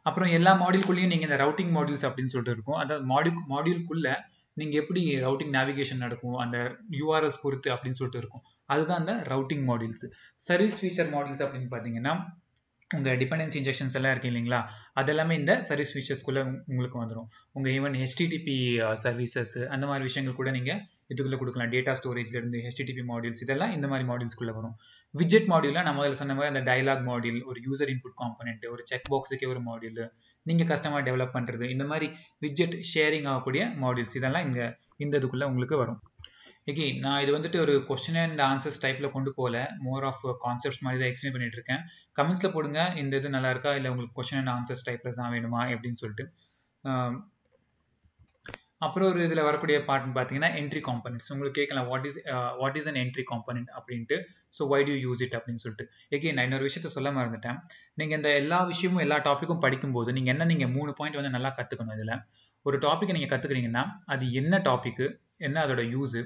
அப்புறம் எல்லா மாடியூல்குள்ளேயும் நீங்கள் இந்த ரவுட்டிங் மாடியூல்ஸ் அப்படின்னு சொல்லிட்டு இருக்கும். அதாவது மாடியூல்குள்ளே நீங்கள் எப்படி ரவுட்டிங் நேவிகேஷன் நடக்கும், அந்த URLs பொறுத்து அப்படின்னு சொல்லிட்டு இருக்கும். அதுதான் அந்த routing modules. Service feature modules அப்படின்னு பார்த்தீங்கன்னா உங்கள் டிபெண்டன்சி இன்ஜெக்ஷன்ஸ் எல்லாம் இருக்கு இல்லைங்களா, அதெல்லாமே இந்த சர்வீஸ் ஃபீச்சர்ஸ்குள்ளே உங்களுக்கு வந்துடும். உங்கள் ஈவன் HTTP சர்வீசஸ் அந்த மாதிரி விஷயங்கள் கூட நீங்கள் இதுக்குள்ளே கொடுக்கலாம். டேட்டா ஸ்டோரேஜ்லேருந்து HTTP மாடியூல்ஸ் இதெல்லாம் இந்த மாதிரி மாடியூல்ஸ்குள்ளே வரும். விஜெட் மாடியூலில் நம்ம அதில் சொன்ன மாதிரி அந்த டயலாக் மாடியூல், ஒரு யூசர் இன்புட் காம்பனென்ட், ஒரு செக் பாக்ஸுக்கே ஒரு மாடியூல், நீங்கள் கஸ்டமர் டெவலப் பண்ணுறது, இந்த மாதிரி விஜெட் ஷேரிங் ஆகக்கூடிய மாடியூல்ஸ் இதெல்லாம் இந்த இதுக்குள்ளே உங்களுக்கு வரும். ஓகே, நான் இது வந்துட்டு ஒரு கொஸ்டின் அண்ட் ஆன்சர்ஸ் டைப்பில் கொண்டு போகல, மோர் ஆஃப் கான்செப்ட்ஸ் மாதிரி தான் எக்ஸ்பிளைன் பண்ணிட்டு இருக்கேன். கமெண்ட்ஸில் போடுங்க இந்த இது நல்லா இருக்கா, இல்லை உங்களுக்கு கொஸ்டின் அண்ட் ஆன்சர்ஸ் டைப்பில் தான் வேணுமா அப்படின்னு சொல்லிட்டு. அப்புறம் ஒரு இதில் வரக்கூடிய பார்ட்னு பார்த்தீங்கன்னா என்ட்ரி காம்பனன்ட்ஸ். உங்களுக்கு கேட்கலாம் what is an entry component அப்படின்ட்டு. So why to use it அப்படின்னு சொல்லிட்டு. ஓகே, நான் இன்னொரு விஷயத்த சொல்ல மறந்துட்டேன். நீங்கள் இந்த எல்லா விஷயமும் எல்லா டாப்பிக்கும் படிக்கும்போது நீங்கள் 3 பாயிண்ட் வந்து நல்லா கற்றுக்கணும். இதில் ஒரு டாப்பிக்கை நீங்கள் கற்றுக்குறீங்கன்னா அது என்ன டாப்பிக்கு, என்ன அதோட யூஸு,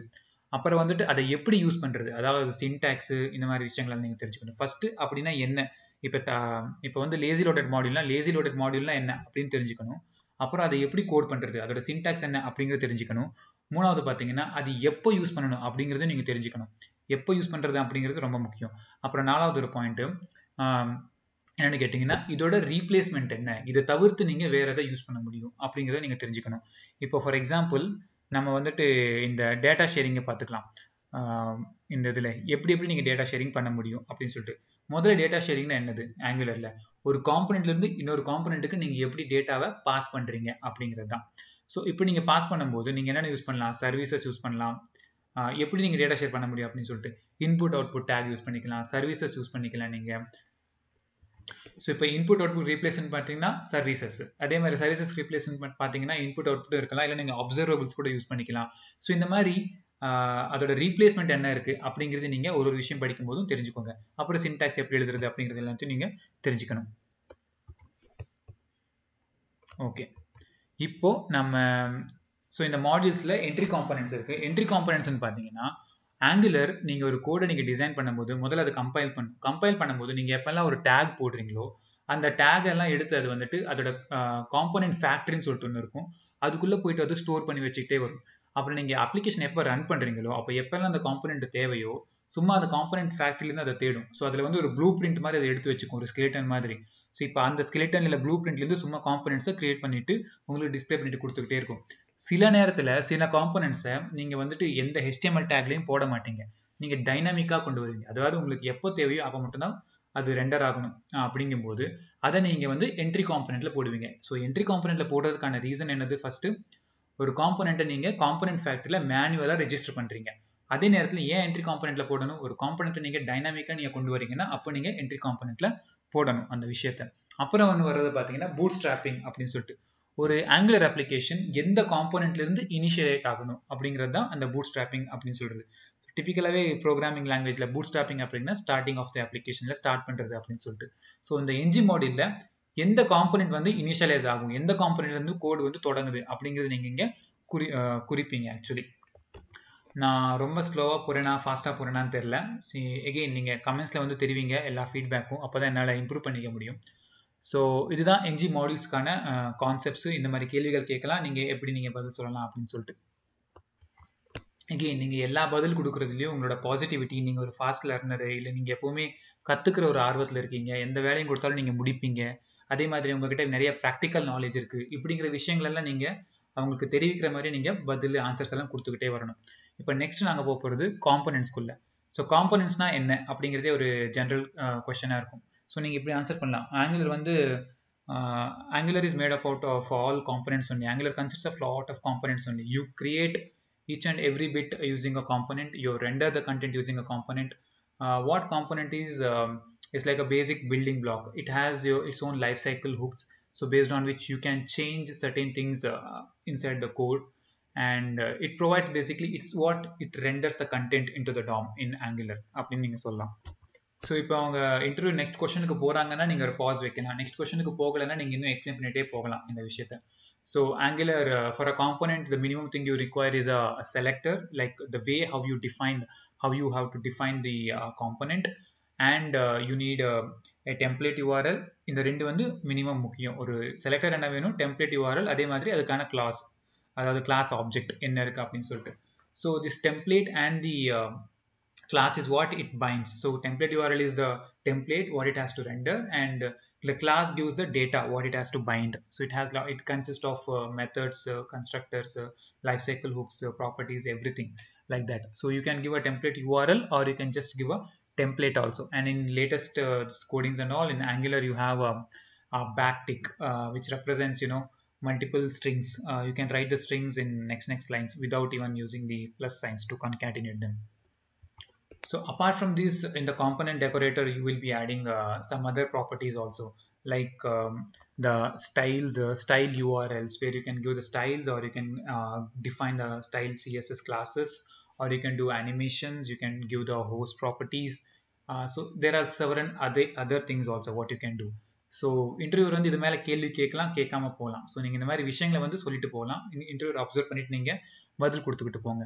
அப்புறம் வந்துட்டு அதை எப்படி யூஸ் பண்ணுறது, அதாவது சின்டாக்ஸு இந்த மாதிரி விஷயங்களை நீங்கள் தெரிஞ்சுக்கணும். ஃபஸ்ட்டு அப்படின்னா என்ன, இப்போ வந்து லேசி லோடட் மாடியூல்னா என்ன அப்படின்னு தெரிஞ்சுக்கணும். அப்புறம் அதை எப்படி கோட் பண்ணுறது, அதோட சின்டாக்ஸ் என்ன அப்படிங்கிறது தெரிஞ்சுக்கணும். மூணாவது பார்த்தீங்கன்னா அது எப்போ யூஸ் பண்ணணும் அப்படிங்கிறது நீங்கள் தெரிஞ்சுக்கணும். எப்போ யூஸ் பண்ணுறது அப்படிங்கிறது ரொம்ப முக்கியம். அப்புறம் 4வது ஒரு பாயிண்ட்டு என்னென்னு கேட்டிங்கன்னா இதோட ரீப்ளேஸ்மெண்ட் என்ன, இதை தவிர்த்து நீங்கள் வேறு எதை யூஸ் பண்ண முடியும் அப்படிங்கிறத நீங்கள் தெரிஞ்சுக்கணும். இப்போ ஃபார் எக்ஸாம்பிள் நம்ம வந்துட்டு இந்த டேட்டா ஷேரிங்கை பார்த்துக்கலாம். இந்த இதில் எப்படி நீங்கள் டேட்டா ஷேரிங் பண்ண முடியும் அப்படின்னு சொல்லிட்டு. முதல்ல டேட்டா ஷேரிங்னா என்னது, ஆங்குலரில் ஒரு காம்பனெண்ட்லேருந்து இன்னொரு காம்பனெண்ட்டுக்கு நீங்கள் எப்படி டேட்டாவை பாஸ் பண்ணுறீங்க அப்படிங்கிறது தான். ஸோ இப்போ நீங்கள் பாஸ் பண்ணும்போது நீங்கள் என்னென்ன யூஸ் பண்ணலாம், சர்வீசஸ் யூஸ் பண்ணலாம். எப்படி நீங்கள் டேட்டா ஷேர் பண்ண முடியும் அப்படின்னு சொல்லிட்டு இன்புட் அவுட்புட் டேக் யூஸ் பண்ணிக்கலாம், சர்வீசஸ் யூஸ் பண்ணிக்கலாம் நீங்கள். ஸோ இப்போ இன்புட் அவுட்புட் ரீப்ளேஸ்மெண்ட் பார்த்தீங்கன்னா சர்வீசஸ், அதே மாதிரி சர்வீசஸ் ரீப்ளேஸ்மெண்ட் பார்த்தீங்கன்னா இன்புட் அவுட்புட் இருக்கலாம், இல்லை நீங்கள் அப்சர்வபிள்ஸ் கூட யூஸ் பண்ணிக்கலாம். ஸோ இந்த மாதிரி அதோட ரீப்ளேஸ்மெண்ட் என்ன இருக்குது அப்படிங்கிறது நீங்கள் ஒரு விஷயம் படிக்கும் போதும் தெரிஞ்சுக்கோங்க. அப்புறம் சின்டாக்ஸ் எப்படி எழுதுறது அப்படிங்கிறது எல்லாத்தையும் நீங்கள் தெரிஞ்சுக்கணும். ஓகே, இப்போ நம்ம இந்த மாடியூல்ஸில் என்ட்ரி காம்பனன்ட்ஸ் இருக்குது. என்ட்ரி காம்பனன்ட்ஸ்னு பார்த்தீங்கன்னா ஆங்குலர் நீங்கள் ஒரு கோடை நீங்கள் டிசைன் பண்ணும்போது முதல்ல அதை கம்பைல் பண்ணும்போது நீங்கள் எப்போல்லாம் ஒரு டேக் போடுறீங்களோ அந்த டேக் எல்லாம் எடுத்து அது வந்துட்டு அதோட காம்போனன்ட் ஃபேக்டரின்னு சொல்லிட்டு ஒன்று இருக்கும், அதுக்குள்ளே போயிட்டு அது ஸ்டோர் பண்ணி வச்சுக்கிட்டே வரும். அப்புறம் நீங்கள் அப்ளிகேஷன் எப்போ ரன் பண்ணுறீங்களோ அப்போ எப்போல்லாம் அந்த காம்போனன்ட் தேவையோ சும்மா அந்த காம்போனன்ட் ஃபேக்டரியிலேருந்து அதை தேடும். ஸோ அதில் வந்து ஒரு ப்ளூ பிரிண்ட் மாதிரி அதை எடுத்து வச்சுக்கும், ஒரு ஸ்கெலிட்டன் மாதிரி. ஸோ இப்போ அந்த ஸ்கெலிட்டன் இல்லை ப்ளூ பிரிண்ட்லேருந்து சும்மா காம்போனன்ட்ஸை கிரியேட் பண்ணிட்டு உங்களுக்கு டிஸ்பிளே பண்ணிட்டு கொடுத்துக்கிட்டே இருக்கும். சில நேரத்தில் சில காம்போனன்ட்ஸை நீங்கள் வந்துட்டு எந்த HTML டேக்லையும் போட மாட்டீங்க, நீங்கள் டைனாமிக்காக கொண்டு வருவீங்க. அதாவது உங்களுக்கு எப்போ தேவையோ அப்போ மட்டும்தான் அது ரெண்டர் ஆகணும். அப்படிங்கும்போது அதை நீங்கள் வந்து என்ட்ரி காம்போனன்ட்ல போடுவீங்க. ஸோ என்ட்ரி காம்போனன்ட்ல போடுறதுக்கான ரீசன் என்னது? ஃபர்ஸ்ட் ஒரு காம்போனன்ட்டை நீங்கள் காம்போனன்ட் ஃபேக்டரியில் மேனுவலாக ரெஜிஸ்டர் பண்ணுறீங்க. அதே நேரத்தில் ஏன் என்ட்ரி காம்போனன்ட்ல போடணும்? ஒரு காம்போனன்ட்டை நீங்கள் டைனாமிக்காக நீங்கள் கொண்டு வரீங்கன்னா அப்போ நீங்கள் என்ட்ரி காம்போனன்ட்ல போடணும் அந்த விஷயத்த. அப்புறம் ஒன்று வர்றது பார்த்தீங்கன்னா பூட் ஸ்ட்ராப்பிங் அப்படின்னு சொல்லிட்டு, ஒரு ஆங்குலர் அப்ளிகேஷன் எந்த காம்போனன்ட்ல இருந்து இனிஷியேட் ஆகணும் அப்படிங்கிறது தான் அந்த பூட் ஸ்ட்ராப்பிங் அப்படின்னு சொல்றது. டிபிக்கலாகவே ப்ரோக்ராமிங் லாங்குவேஜில் பூட் ஸ்ட்ராப்பிங் அப்படின்னா ஸ்டார்டிங் ஆஃப் த அப்ளிகேஷனில் ஸ்டார்ட் பண்ணுறது அப்படின்னு சொல்லிட்டு. ஸோ இந்த என்ஜி மாடியூலில் எந்த காம்போனன்ட் வந்து இனிஷியலைஸ் ஆகும், எந்த காம்போனன்ட்ல இருந்து கோடு வந்து தொடங்குது அப்படிங்கிறது நீங்கள் இங்கே குறிப்பீங்க. ஆக்சுவலி நான் ரொம்ப ஸ்லோவாக போகிறேனா ஃபாஸ்ட்டாக போகிறேனான்னு தெரில. எகெயின் நீங்கள் கமெண்ட்ஸில் வந்து தெரிவிங்க எல்லா ஃபீட்பேக்கும், அப்போ தான் என்னால் இம்ப்ரூவ் பண்ணிக்க முடியும். ஸோ இதுதான் என்ஜி மாடியூல்ஸ்க்கான கான்செப்ட்ஸு. இந்த மாதிரி கேள்விகள் கேட்கலாம், நீங்கள் எப்படி நீங்கள் பதில் சொல்லலாம் அப்படின்னு சொல்லிட்டு. எகெயின் நீங்கள் எல்லா பதில் கொடுக்குறதுலையும் உங்களோட பாசிட்டிவிட்டி, நீங்கள் ஒரு ஃபாஸ்ட் லேர்னரு இல்லை நீங்கள் எப்போவுமே கற்றுக்கிற ஒரு ஆர்வத்தில் இருக்கீங்க, எந்த வேலையும் கொடுத்தாலும் நீங்கள் முடிப்பீங்க, அதே மாதிரி உங்ககிட்ட நிறைய ப்ராக்டிக்கல் நாலேஜ் இருக்குது, இப்படிங்கிற விஷயங்களெல்லாம் நீங்கள் அவங்களுக்கு தெரிவிக்கிற மாதிரி நீங்கள் பதில் ஆன்சர்ஸ் எல்லாம் கொடுத்துக்கிட்டே வரணும். இப்போ நெக்ஸ்ட் நாங்கள் போக போகிறது காம்போனன்ட்ஸ்குள்ளே. ஸோ காம்போனன்ட்ஸ்னா என்ன அப்படிங்கிறதே ஒரு ஜென்ரல் கொஸ்டினாக இருக்கும். ஸோ நீங்கள் இப்படி ஆன்சர் பண்ணலாம். ஆங்குலர் வந்து Angular is made up out of all components only. Angular consists of lot of components only. You create each and every bit using a component. You render the content using a component. What component is like a basic building block. It has its own life cycle hooks, so based on which you can change certain things inside the code, and it provides basically it's what it renders the content into the DOM in Angular அப்படின்னு நீங்க சொல்லலாம். So இப்போ அவங்க interview next கொஸ்டினுக்கு போகிறாங்கன்னா நீங்கள் ஒரு pass வைக்கலாம், நெக்ஸ்ட் கொஸ்டினுக்கு போகலைன்னா நீங்கள் இன்னும் எக்ஸ்பிளைன் பண்ணிட்டே போகலாம் இந்த விஷயத்தை. So Angular, for a component, the minimum thing you require is a selector, like the way how you have to define the component, and you need a template URL. இந்த ரெண்டு வந்து மினிமம் முக்கியம். ஒரு selector என்ன வேணும், template URL, அதே மாதிரி அதுக்கான கிளாஸ், அதாவது கிளாஸ் ஆப்ஜெக்ட் என்ன இருக்கு அப்படின்னு சொல்லிட்டு. So this template and the class is what it binds. So template URL is the template what it has to render, and the class gives the data what it has to bind. So it consists of methods, constructors, lifecycle hooks, properties, everything like that. So you can give a template URL or you can just give a template also. And in latest codings and all in Angular you have a backtick which represents multiple strings. You can write the strings in next lines without even using the plus signs to concatenate them. So apart from this, in the component decorator, you will be adding some other properties also, like the styles, style URLs, where you can give the styles, or you can define the style CSS classes, or you can do animations, you can give the host properties. So there are several other things also what you can do. So interview வந்து இது மேலே கேள்வி கேட்கலாம், கேட்காம போகலாம். So நீங்கள் இந்த மாதிரி விஷயங்களை வந்து சொல்லிட்டு போகலாம், இன்டர்வியூ அப்சர்வ் பண்ணிட்டு நீங்கள் பதில் கொடுத்துக்கிட்டு போங்க.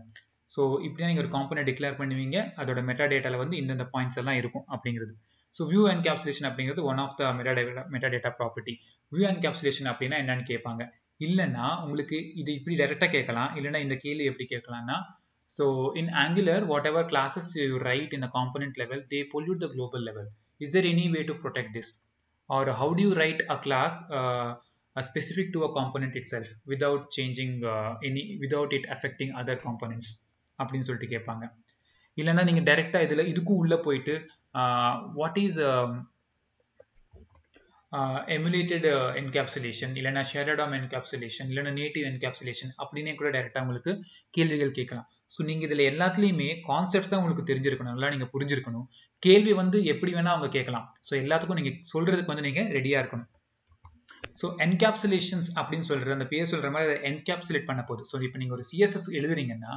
ஸோ இப்படி நீங்கள் ஒரு காம்பனன்ட் டிக்ளேர் பண்ணுவீங்க, அதோட மெட்டா டேட்டாவில் வந்து இந்தந்த பாயிண்ட்ஸ் எல்லாம் இருக்கும் அப்படிங்கிறது. ஸோ வியூ என்கேப்சுலேஷன் அப்படிங்கிறது one of the meta data property. View encapsulation அப்படின்னா என்னன்னு கேட்பாங்க. இல்லைன்னா உங்களுக்கு இது இப்படி டைரெக்டாக கேட்கலாம், இல்லைன்னா இந்த கேள்வி எப்படி கேட்கலாம்னா, so in Angular whatever classes you write in the component level, they pollute the global level. Is there any way to protect this, or how do you write a class specific to a component itself without changing without it affecting other components அப்படின்னு சொல்லிட்டு கேட்பாங்க. இல்லைன்னா நீங்கள் டைரெக்டாக இதுக்கும் உள்ளே போயிட்டு what is emulated encapsulation, இல்லைன்னா shared DOM encapsulation, இல்லைன்னா native encapsulation அப்படின்னே கூட டைரெக்டாக உங்களுக்கு கேள்விகள் கேட்கலாம். ஸோ நீங்கள் இதில் எல்லாத்துலேயுமே கான்செப்ட்ஸ் தான் உங்களுக்கு தெரிஞ்சிருக்கணும், நல்லா நீங்கள் புரிஞ்சிருக்கணும். கேள்வி வந்து எப்படி வேணால் அவங்க கேட்கலாம். ஸோ எல்லாத்துக்கும் நீங்கள் சொல்கிறதுக்கு வந்து நீங்கள் ரெடியாக இருக்கணும். ஸோ என்கேப்சுலேஷன்ஸ் அப்படின்னு சொல்கிற அந்த பேர் சொல்கிற மாதிரி அதை என்கேப்சுலேட் பண்ண போகுது. ஸோ இப்போ நீங்கள் ஒரு CSS எழுதுறீங்கன்னா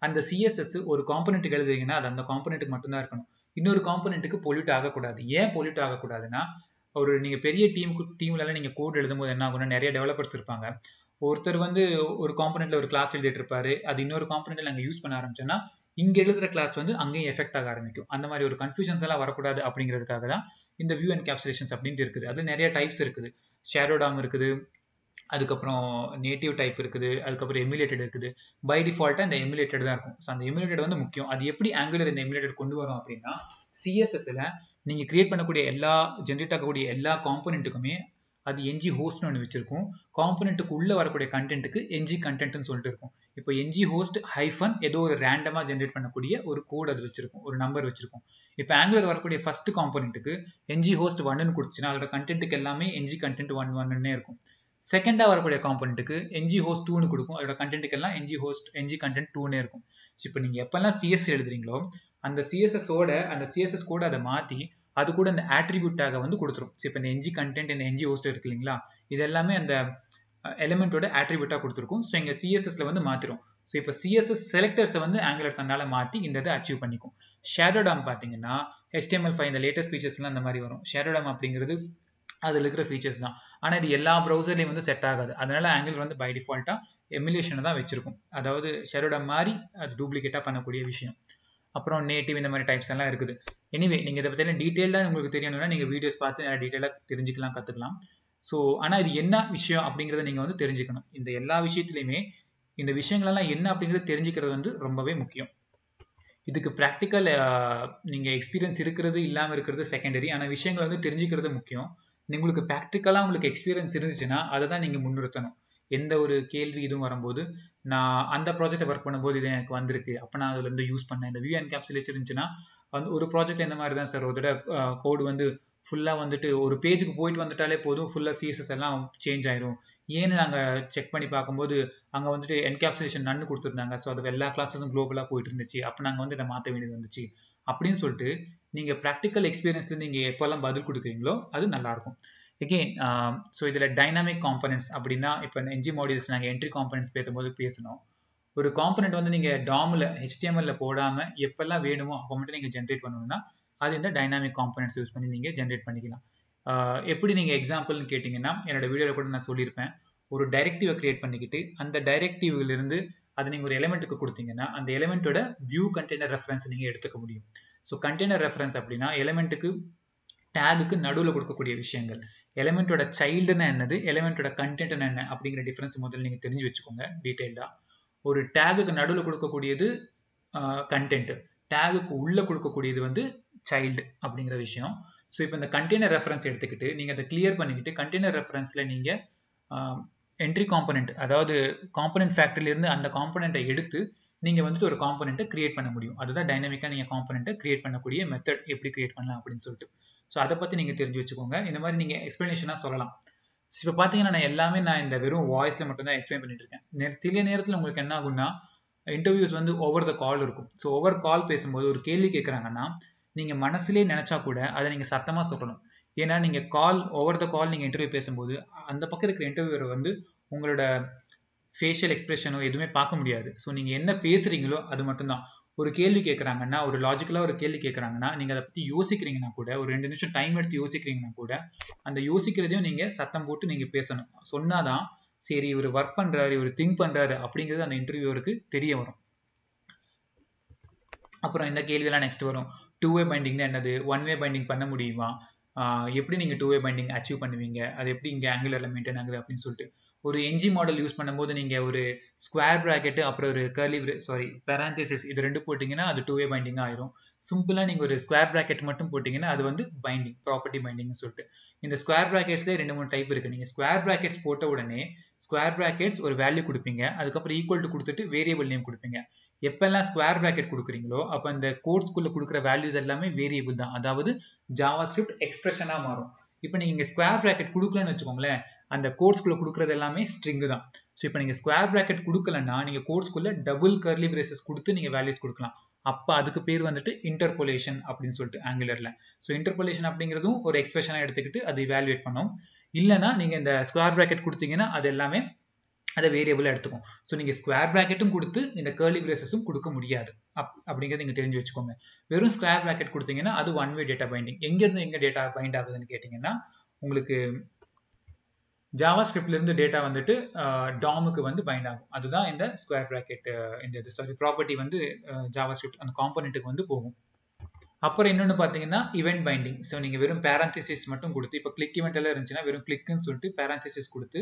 அந்த CSS ஒரு காம்பனெண்ட்டுக்கு எழுதுறீங்கன்னா அது அந்த காம்பனெண்ட்டுக்கு மட்டும்தான் இருக்கணும், இன்னொரு காம்பனெண்ட்டுக்கு பொல்யூட் ஆகக்கூடாது. ஏன் பொல்யூட் ஆகக்கூடாதுன்னா, ஒரு நீங்கள் பெரிய டீம்லலாம் நீங்கள் கோட் எழுதும்போது என்ன ஆகும்னா, நிறைய டெவலப்பர்ஸ் இருப்பாங்க. ஒருத்தர் வந்து ஒரு காம்பனெண்ட்ல ஒரு கிளாஸ் எழுதிட்டு இருப்பாரு, அது இன்னொரு காம்பனெண்ட்ல நாங்கள் யூஸ் பண்ண ஆரம்பிச்சோன்னா இங்கே எழுதுகிற கிளாஸ் வந்து அங்கேயும் எஃபெக்ட் ஆக ஆரம்பிக்கும். அந்த மாதிரி ஒரு கன்ஃபியூஷன்ஸ் எல்லாம் வரக்கூடாது அப்படிங்கிறதுக்காக தான் இந்த வியூ என்கேப்சுலேஷன்ஸ் அப்படின்ட்டு இருக்குது. அதில் நிறைய டைப்ஸ் இருக்குது. ஷேடோ டாம் இருக்குது, அதுக்கப்புறம் நேட்டிவ் டைப் இருக்குது, அதுக்கப்புறம் எமுலேட்டட் இருக்குது. பை டிஃபால்ட்டாக இந்த எமுலேட்டட் தான் இருக்கும். ஸோ அந்த எமுலேட்டட் வந்து முக்கியம். அது எப்படி ஆங்குலர் இந்த எமுலேட்டட் கொண்டு வரும் அப்படின்னா, சிஎஸ்எஸ்ல நீங்கள் கிரியேட் பண்ணக்கூடிய ஜென்ரேட் ஆகக்கூடிய எல்லா காம்போனென்ட்டுக்குமே அது என்ஜி ஹோஸ்ட்னு ஒன்று வச்சிருக்கும். காம்போனென்ட்டுக்கு உள்ள வரக்கூடிய கண்டென்ட்டுக்கு என்ஜி கண்டென்ட்னு சொல்லிட்டு இருக்கும். இப்போ என்ஜி ஹோஸ்ட் ஹைஃபன் ஏதோ ஒரு ரேண்டமாக ஜென்ரேட் பண்ணக்கூடிய ஒரு கோட் அது வச்சிருக்கும், ஒரு நம்பர் வச்சிருக்கும். இப்போ ஆங்குலர் வரக்கூடிய ஃபர்ஸ்ட் காம்போனென்ட்டுக்கு என்ஜி ஹோஸ்ட் 1ன்னு கொடுத்துச்சுன்னா அதோட கண்டென்ட்டுக்கு எல்லாமே என்ஜி கண்டென்ட் 1 இருக்கும். செகண்டா வரக்கூடிய காம்போனென்ட்டுக்கு என்ஜி ஹோஸ்ட் 2ன்னு கொடுக்கும். அதோட கண்டென்ட்டுக்கு எல்லாம் என்ஜி கண்டென்ட் 2னே இருக்கும். ஸோ இப்போ நீங்க எப்பெல்லாம் சிஎஸ் எழுதுறீங்களோ அந்த சிஎஸ்எஸ் கோட அதை மாத்தி அது கூட அந்த ஆட்ரிபியூட் டாக வந்து கொடுத்துரும். ஸோ இப்போ இந்த என்ஜி கண்டென்ட் இந்த என்ஜி ஹோஸ்ட் இருக்கு இல்லைங்களா, இது எல்லாமே அந்த எலிமெண்டோட ஆட்ரிபியூட்டா கொடுத்துருக்கும். ஸோ இங்க சிஎஸ்எஸ்ல வந்து மாத்திரும். ஸோ இப்போ சிஎஸ்எஸ் செலக்டர்ஸை வந்து ஆங்குலர் தன்னால மாத்தி இந்த இதை அச்சீவ் பண்ணிக்கும். ஷேடோ டாம் பார்த்தீங்கன்னா HTML5 இந்த லேட்டஸ்ட் ஃபீச்சர்ஸ்லாம் அந்த மாதிரி வரும். ஷேடோ டாம் அப்படிங்கிறது அதில் இருக்கிற ஃபீச்சர்ஸ் தான். ஆனால் இது எல்லா ப்ரௌசர்லையும் வந்து செட் ஆகாது. அதனால ஆங்குலர் வந்து பை டிஃபால்ட்டாக எமுலேஷனை தான் வச்சிருக்கும். அதாவது ஷேடோ டாம் மாதிரி அது டூப்ளிகேட்டாக பண்ணக்கூடிய விஷயம். அப்புறம் நேட்டிவ் இந்த மாதிரி டைப்ஸ் எல்லாம் இருக்குது. எனிவே நீங்கள் இதை பற்றின டீட்டெயிலாக உங்களுக்கு தெரியணும்னா நீங்கள் வீடியோஸ் பார்த்து நிறைய டீட்டெயிலாக தெரிஞ்சுக்கலாம், கற்றுக்கலாம். ஸோ ஆனால் இது என்ன விஷயம் அப்படிங்கிறத நீங்கள் வந்து தெரிஞ்சுக்கணும். இந்த எல்லா விஷயத்துலையுமே இந்த விஷயங்களெல்லாம் என்ன அப்படிங்கிறது தெரிஞ்சுக்கிறது வந்து ரொம்பவே முக்கியம். இதுக்கு ப்ராக்டிக்கல் நீங்கள் எக்ஸ்பீரியன்ஸ் இருக்கிறது இல்லாமல் இருக்கிறது செகண்டரி. ஆனால் விஷயங்கள் வந்து தெரிஞ்சுக்கிறது முக்கியம். உங்களுக்கு ப்ராக்டிக்கலாக உங்களுக்கு எக்ஸ்பீரியன்ஸ் இருந்துச்சுன்னா அதை தான் நீங்கள் முன்னிறுத்தணும். எந்த ஒரு கேள்வி இதுவும் வரும்போது நான் அந்த ப்ராஜெக்டை ஒர்க் பண்ணும்போது இது எனக்கு வந்திருக்கு, அப்போ நான் அதில் வந்து யூஸ் பண்ணேன். இந்த வியூ என்கேப்சுலேஷன் இருந்துச்சுன்னா வந்து ஒரு ப்ராஜெக்ட் இந்த மாதிரி தான் சார். ஒரு தடவை கோடு வந்து ஃபுல்லாக வந்துட்டு ஒரு பேஜுக்கு போயிட்டு வந்துட்டாலே போதும், ஃபுல்லாக சிஎஸ்எஸ் எல்லாம் சேஞ்ச் ஆயிரும். ஏன்னு நாங்கள் செக் பண்ணி பார்க்கும்போது அங்கே வந்துட்டு என்கேப்சுலேஷன் நன்னு கொடுத்துருந்தாங்க. ஸோ அது எல்லா கிளாஸஸும் குளோபலாக போயிட்டு இருந்துச்சு. அப்போ நாங்கள் வந்து இதை மாற்ற வேண்டியது வந்துச்சு அப்படின்னு சொல்லிட்டு நீங்கள் ப்ராக்டிக்கல் எக்ஸ்பீரியன்ஸ்லேருந்து நீங்கள் எப்போல்லாம் பதில் கொடுக்குறீங்களோ அது நல்லாயிருக்கும். எகெயின் ஸோ இதில் டைனாமிக் காம்பனன்ட்ஸ் அப்படின்னா இப்போ என்ஜி மாடியூல்ஸ் நாங்கள் என்ட்ரி காம்பனன்ட்ஸ் பேசும்போது பேசணும். ஒரு காம்பனன்ட் வந்து நீங்கள் டாமில் HTML போடாமல் எப்பெல்லாம் வேணுமோ அப்போ மட்டும் நீங்கள் ஜென்ரேட் பண்ணணும்னா அது இந்த டைனாமிக் காம்பனன்ட்ஸ் யூஸ் பண்ணி நீங்கள் ஜென்ரேட் பண்ணிக்கலாம். எப்படி நீங்கள் எக்ஸாம்பிள்னு கேட்டிங்கன்னா என்னோட வீடியோவில் கூட நான் சொல்லியிருப்பேன். ஒரு டைரக்டிவை கிரியேட் பண்ணிக்கிட்டு அந்த டைரக்டிவ்லேருந்து அதை நீங்கள் ஒரு எலிமெண்ட்டுக்கு கொடுத்தீங்கன்னா அந்த எலிமெண்ட்டோட வியூ கண்டெய்னர் ரெஃபரன்ஸ் நீங்கள் எடுத்துக்க முடியும். ஸோ கண்டெய்னர் ரெஃபரன்ஸ் அப்படின்னா எலிமெண்ட்டுக்கு டேகுக்கு நடுவில் கொடுக்கக்கூடிய விஷயங்கள். எலிமெண்ட்டோட சைல்டுன்னா என்னது, எலிமெண்ட்டோட கண்டென்ட்னா என்ன அப்படிங்கிற டிஃபரன்ஸ் முதல்ல நீங்கள் தெரிஞ்சு வச்சுக்கோங்க டீட்டெயில்டாக. ஒரு டேகுக்கு நடுவில் கொடுக்கக்கூடியது கண்டென்ட், டேகுக்கு உள்ளே கொடுக்கக்கூடியது வந்து சைல்டு அப்படிங்கிற விஷயம். ஸோ இப்போ இந்த கண்டெய்னர் ரெஃபரன்ஸ் எடுத்துக்கிட்டு நீங்கள் அதை கிளியர் பண்ணிக்கிட்டு கண்டெய்னர் ரெஃபரன்ஸில் நீங்கள் என்ட்ரி காம்பனன்ட், அதாவது காம்பனன்ட் ஃபேக்டரியிலேருந்து அந்த காம்பனண்ட்டை எடுத்து நீங்கள் வந்துட்டு ஒரு காம்பனண்ட்டை கிரியேட் பண்ண முடியும். அதுதான் டைனாமிக்காக நீங்கள் காம்பனண்ட்டை கிரியேட் பண்ணக்கூடிய மெத்தட், எப்படி கிரியேட் பண்ணலாம் அப்படின்னு சொல்லிட்டு. ஸோ அதை பற்றி நீங்கள் தெரிஞ்சு வச்சுக்கோங்க. இந்த மாதிரி நீங்கள் எக்ஸ்பிளனேஷனாக சொல்லலாம். இப்போ பார்த்தீங்கன்னா நான் இந்த வெறும் வாய்ஸில் மட்டும்தான் எக்ஸ்பிளைன் பண்ணிட்டு இருக்கேன். சில நேரத்தில் உங்களுக்கு என்ன ஆகும்னா இன்டர்வியூஸ் வந்து ஓவர் த கால் இருக்கும். ஸோ ஓவர் கால் பேசும்போது ஒரு கேள்வி கேட்குறாங்கன்னா நீங்கள் மனசுலேயே நினச்சா கூட அதை நீங்கள் சத்தமாக சொல்லணும். ஏன்னா நீங்கள் ஓவர் த கால் நீங்கள் இன்டர்வியூ பேசும்போது அந்த பக்கம் இருக்கிற இன்டர்வியூரை வந்து உங்களோட ஃபேஷியல் எக்ஸ்பிரஷனோ எதுவுமே பார்க்க முடியாது. ஸோ நீங்கள் என்ன பேசுகிறீங்களோ அது மட்டும்தான். ஒரு கேள்வி கேட்குறாங்கன்னா, ஒரு லாஜிக்கலாக ஒரு கேள்வி கேட்குறாங்கன்னா நீங்கள் அதை பற்றி யோசிக்கிறீங்கன்னா கூட, ஒரு 2 நிமிஷம் டைம் எடுத்து யோசிக்கிறீங்கன்னா கூட அந்த யோசிக்கிறதையும் நீங்கள் சத்தம் போட்டு நீங்கள் பேசணும். சொன்னாதான் சரி இவர் ஒர்க் பண்ணுறாரு, இவர் திங்க் பண்ணுறாரு அப்படிங்கிறது அந்த இன்டர்வியூவருக்கு தெரிய வரும். அப்புறம் இந்த கேள்வியெல்லாம் நெக்ஸ்ட் வரும். 2-வே பைண்டிங் என்னது, 1-வே பைண்டிங் பண்ண முடியுமா, எப்படி நீங்கள் 2-வே பைண்டிங் அச்சீவ் பண்ணுவீங்க, அது எப்படி இங்கே ஆங்குலரில் மெயின்டைன் ஆகுது அப்படின்னு சொல்லிட்டு. ஒரு என்ஜி மாடல் யூஸ் பண்ணும்போது நீங்கள் ஒரு ஸ்கொயர் ப்ராக்கெட்டு அப்புறம் ஒரு பேராந்தசிஸ் இது 2 போட்டிங்கன்னா அது 2-வே பைண்டிங்காக ஆயிரும். சிம்பிளாக நீங்கள் ஒரு ஸ்கொயர் ப்ராக்கெட் மட்டும் போட்டிங்கன்னா அது வந்து பைண்டிங், ப்ராப்பர்ட்டி பைண்டிங்னு சொல்லிட்டு. இந்த ஸ்கொயர் ப்ராக்கெட்ஸ்லேயே 2-3 டைப் இருக்குது. நீங்கள் ஸ்கொயர் ப்ராக்கெட்ஸ் போட்ட உடனே ஸ்கொயர் ப்ராக்கெட்ஸ் ஒரு வேல்யூ கொடுப்பீங்க, அதுக்கப்புறம் ஈக்குவல் டு கொடுத்துட்டு வேரியபிள் நேம் கொடுப்பீங்க. எப்பெல்லாம் ஸ்கொயர் ப்ராக்கெட் கொடுக்குறீங்களோ அப்போ அந்த கோட்ஸ்குள்ளே கொடுக்குற வேல்யூஸ் எல்லாமே வேரியபிள் தான், அதாவது ஜாவா ஸ்கிரிப்ட் எக்ஸ்பிரஷனாக மாறும். இப்போ நீங்கள் ஸ்கொயர் ப்ராக்கெட் கொடுக்கலன்னு வச்சுக்கோங்களேன், அந்த கோட்ஸ்குள்ளே கொடுக்குறது எல்லாமே ஸ்ட்ரிங்கு தான். ஸோ இப்போ நீங்கள் ஸ்கொயர் ப்ராக்கெட் கொடுக்கலன்னா நீங்கள் கோட்ஸ்குள்ளே டபுள் கர்லி பிரேசஸ் கொடுத்து நீங்கள் வேல்யூஸ் கொடுக்கலாம். அப்போ அதுக்கு பேர் வந்துட்டு இன்டர்போலேஷன் அப்படின்னு சொல்லிட்டு ஆங்குலரில். ஸோ இன்டர்போலேஷன் அப்படிங்கிறதும் ஒரு எக்ஸ்பிரஷனாக எடுத்துக்கிட்டு அதை இவாலுவேட் பண்ணோம். இல்லைனா நீங்கள் இந்த ஸ்கொயர் ப்ராக்கெட் கொடுத்தீங்கன்னா அது எல்லாமே அதை வேரியபிளாக எடுத்துக்கும். ஸோ நீங்கள் ஸ்கொயர் ப்ராக்கெட்டும் கொடுத்து இந்த கர்லி பிரேசஸும் கொடுக்க முடியாது அப்படிங்கிறத நீங்கள் தெரிஞ்சு வச்சுக்கோங்க. வெறும் ஸ்கொயர் ப்ராக்கெட் கொடுத்தீங்கன்னா அது 1-வே டேட்டா பைண்டிங். எங்கேருந்து எங்கே டேட்டா பைண்ட் ஆகுதுன்னு கேட்டிங்கன்னா உங்களுக்கு ஜாவா ஸ்கிரிப்ட்லேருந்து டேட்டா வந்துட்டு டாமுக்கு வந்து பைண்ட் ஆகும். அதுதான் இந்த ஸ்கொயர் ப்ராக்கெட் ப்ராப்பர்ட்டி வந்து ஜாவா ஸ்கிரிப்ட் அந்த காம்பனண்ட்டுக்கு வந்து போகும். அப்புறம் இன்னொன்னு பார்த்தீங்கன்னா இவெண்ட் பைண்டிங். ஸோ நீங்க வெறும் பேரந்தசிஸ் மட்டும் கொடுத்து இப்போ கிளிக் இவெண்ட் எல்லாம் இருந்துச்சுன்னா வெறும் கிளிக்னு சொல்லிட்டு பேரந்தசிஸ் கொடுத்து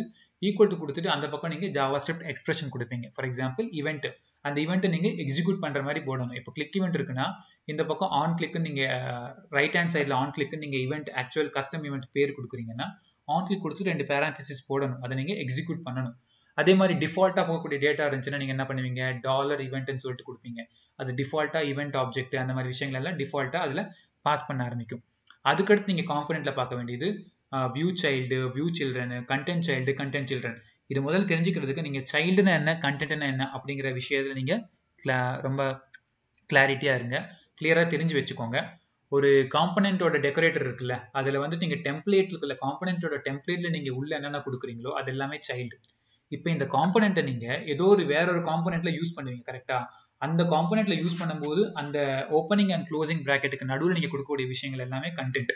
ஈக்குவல் டு கொடுத்துட்டு அந்த பக்கம் நீங்க ஜாவாஸ்கிரிப்ட் எக்ஸ்பிரஷன் கொடுப்பீங்க. ஃபார் எக்ஸாம்பிள் இவெண்ட், அந்த இவெண்ட்டை நீங்க எக்ஸிக்யூட் பண்ற மாதிரி போடணும். இப்போ கிளிக் இவெண்ட் இருக்குன்னா இந்த பக்கம் ஆன் கிளிக் நீங்க ரைட் ஹேண்ட் சைடில் ஆன் கிளிக் நீங்க இவெண்ட் ஆக்சுவல் கஸ்டம் இவெண்ட் பேர் கொடுக்குறீங்கன்னா ஆன் கிளிக் கொடுத்துட்டு 2 பேரந்தசிஸ் போடணும். அதை நீங்க எக்ஸிக்யூட் பண்ணணும். அதே மாதிரி டிஃபால்ட்டா போகக்கூடிய டேட்டா இருந்துச்சுன்னா நீங்க என்ன பண்ணுவீங்க, டாலர் இவெண்ட்னு சொல்லிட்டு கொடுப்பீங்க. அது டிஃபால்ட்டா இவெண்ட் ஆப்ஜெக்ட் அந்த மாதிரி விஷயங்கள் எல்லாம் டிஃபால்ட்டா அதுல பாஸ் பண்ண ஆரம்பிக்கும். அதுக்கடுத்து நீங்க காம்பனெண்ட்ல பார்க்க வேண்டியது view child, view children, content child, content children. இது முதல்ல தெரிஞ்சுக்கிறதுக்கு நீங்க சைல்டுனா என்ன, கண்டென்ட்னா என்ன அப்படிங்கிற விஷயத்துல நீங்க ரொம்ப கிளாரிட்டியா இருங்க, கிளியரா தெரிஞ்சு வச்சுக்கோங்க. ஒரு காம்பனெண்டோட டெக்கரேட்டர் இருக்குல்ல, அதுல வந்து நீங்க டெம்ப்ளேட் இருக்குல்ல, காம்பனெண்டோட டெம்ப்ளேட்ல நீங்க உள்ள என்னென்ன கொடுக்குறீங்களோ அது எல்லாமே சைல்டு. இப்போ இந்த காம்பனெண்ட்டை நீங்க ஏதோ ஒரு வேற ஒரு காம்பனெண்ட்ல யூஸ் பண்ணுவீங்க கரெக்டா? அந்த காம்பனெண்ட்ல யூஸ் பண்ணும்போது அந்த ஓப்பனிங் அண்ட் க்ளோசிங் பிராக்கெட்டுக்கு நடுவில் நீங்க கொடுக்கக்கூடிய விஷயங்கள் எல்லாமே கண்டென்ட்.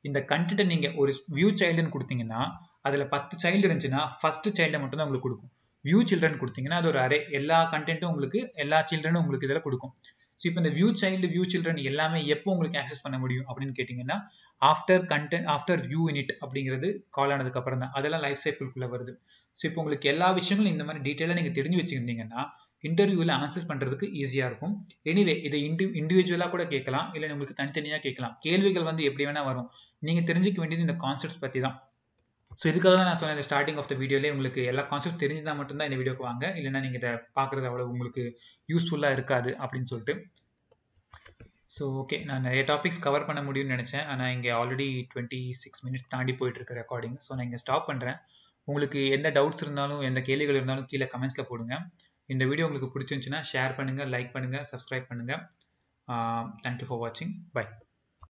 இந்த கண்டென்ட்டை நீங்க ஒரு வியூ சைல்டுன்னு கொடுத்தீங்கன்னா அதுல 10 சைல்டு இருந்துச்சுன்னா ஃபர்ஸ்ட் சைல்டை மட்டும் தான் உங்களுக்கு கொடுக்கும். வியூ சில்ட்ரன் கொடுத்தீங்கன்னா அது ஒரு அரே, எல்லா கண்டென்ட்டும் உங்களுக்கு, எல்லா சில்ட்ரனும் உங்களுக்கு இதில் கொடுக்கும். ஸோ இப்போ இந்த வியூ சைல்டு, வியூ சில்ட்ரன் எல்லாமே எப்போ உங்களுக்கு ஆக்சஸ் பண்ண முடியும் அப்படின்னு கேட்டிங்கன்னா ஆஃப்டர் வியூ இனிட் அப்படிங்கிறது கால் ஆனதுக்கு அப்புறம் தான். அதெல்லாம் லைஃப் சைக்கிள்குள்ளே வருது. ஸோ இப்போ உங்களுக்கு எல்லா விஷயங்களும் இந்த மாதிரி டீட்டெயிலாக நீங்கள் தெரிஞ்சு வச்சுருந்தீங்கன்னா இன்டர்வியூவில் ஆன்சர் பண்ணுறதுக்கு ஈஸியாக இருக்கும். எனிவே இதை இண்டிவிஜுவலாக கூட கேட்கலாம், இல்லை உங்களுக்கு தனித்தனியாக கேட்கலாம். கேள்விகள் வந்து எப்படி வேணால் வரும். நீங்கள் தெரிஞ்சிக்க வேண்டியது இந்த கான்செப்ட்ஸ் பற்றி தான். ஸோ இதுக்காக தான் நான் சொன்னேன், இந்த ஸ்டார்டிங் ஆஃப் த வீடியோலேயே உங்களுக்கு எல்லா கான்செப்ட் தெரிஞ்சுதான் மட்டும்தான் இந்த வீடியோக்கு வாங்க, இல்லைன்னா நீங்கள் இதை பார்க்குறது அவ்வளோ உங்களுக்கு யூஸ்ஃபுல்லாக இருக்காது அப்படின்னு சொல்லிட்டு. ஸோ ஓகே, நான் நிறைய டாபிக்ஸ் கவர் பண்ண முடியும்னு நினச்சேன், ஆனால் இங்கே ஆல்ரெடி 26 மினிட்ஸ் தாண்டி போயிட்டு இருக்க ரெக்கார்டிங். ஸோ நான் இங்கே ஸ்டாப் பண்ணுறேன். உங்களுக்கு எந்த டவுட்ஸ் இருந்தாலும், எந்த கேள்விகள் இருந்தாலும் கீழே கமெண்ட்ஸில் போடுங்க. இந்த வீடியோ உங்களுக்கு பிடிச்சிருந்துச்சுன்னா ஷேர் பண்ணுங்கள், லைக் பண்ணுங்கள், சப்ஸ்கிரைப் பண்ணுங்கள். தேங்க்யூ ஃபார் வாட்சிங். பை.